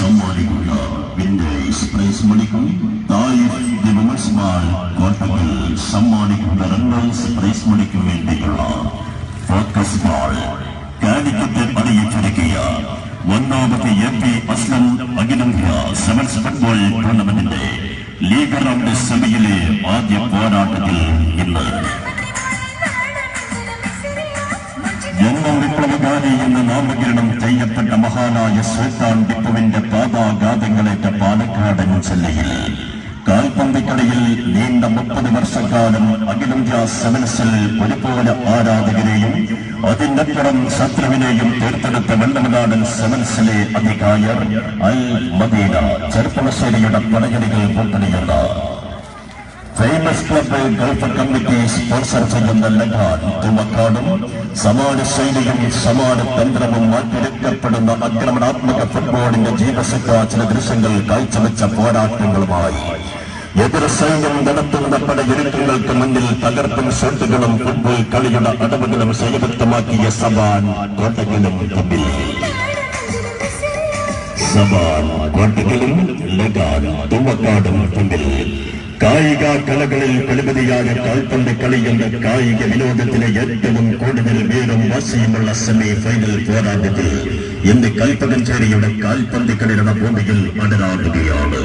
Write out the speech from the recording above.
സമ്മാനിക്കുന്ന vintage price മണിക്കും Taif the women's mall കോട്ടകൾ സമ്മാനിക്കുന്ന റണ്ണേഴ്സ് പ്രൈസ് മണിക്കും വേണ്ടിയുള്ള ഫോക്കസ് ബാൾ കാലിക്കറ്റ് അണിയിച്ചൊരുക്കിയ ഒന്നാമത്തെ MP അസ്ലം അഖിലേന്ത്യാ സെവൻസ് ഫുട്ബോൾ ടൂർണമെന്റിന്റെ ലീഗ് റൗണ്ട് സെമിയിലെ ആദ്യ പോരാട്ടത്തിൽ ഇന്ന് ജന്മം വിപ്ലവകാരി എന്ന് നാമകരണം ചെയ്യപ്പെട്ട മഹാനായ സുൽത്താൻ ടിപ്പുവിന്റെ പാദാഘാതങ്ങളേറ്റ പാലക്കാടൻ ജില്ലയിൽ കാൽപന്തിക്കളിയിൽ നീണ്ട 30 വർഷക്കാലം അഖിലേന്ത്യാ സെവൻസിൽ ഒരുപോലെ ആരാധകരെയും അതിനപ്പുറം ശത്രുവിനെയും തീർത്തെടുത്ത വെള്ളമനാടൻ സെവൻസിലെ അധികായർ അൽ മദീന ചെർപ്പളശ്ശേരിയുടെ പടയണികൾ കൂട്ടണിയുന്ന famous club gulf committee sponsor ചെയ്യുന്ന ലഗാൻ തുമക്കാടും സമാന ശൈലിയും സമാന തന്ത്രവും മാറ്റിയെടുക്കപ്പെടുന്ന ആക്രമണാത്മക ഫുട്ബോളിന്റെ ജീവസുഖ ചില ദൃശ്യങ്ങൾ കാഴ്ചവെച്ച പോരാട്ടങ്ങളുമായി എതിർ സൈന്യം നടത്തുന്ന പടയൊരുക്കങ്ങൾക്ക് മുന്നിൽ തകർപ്പൻ ഷോട്ടുകളും ഫുട്ബോൾ കളിയുടെ അടവുകളും സംയുക്തമാക്കിയ സബാൻ കോട്ടകളും തമ്മിൽ സബാൻ കോട്ടകളും ലഗാൻ തുമക്കാടും തമ്മിൽ കായിക കലകളിൽ കളിപതിയായ കാൽപന്ത് കളിയെന്ന കായിക വിനോദത്തിലെ ഏറ്റവും കൂടുതൽ വീറും വാശിയുമുള്ള സെമി ഫൈനൽ പോരാട്ടത്തിൽ ഇന്ന് കൽപ്പകഞ്ചേരിയുടെ കാൽപന്ത് കളിയുടെ ഭൂമിയിൽ അടരാടുകയാണ്.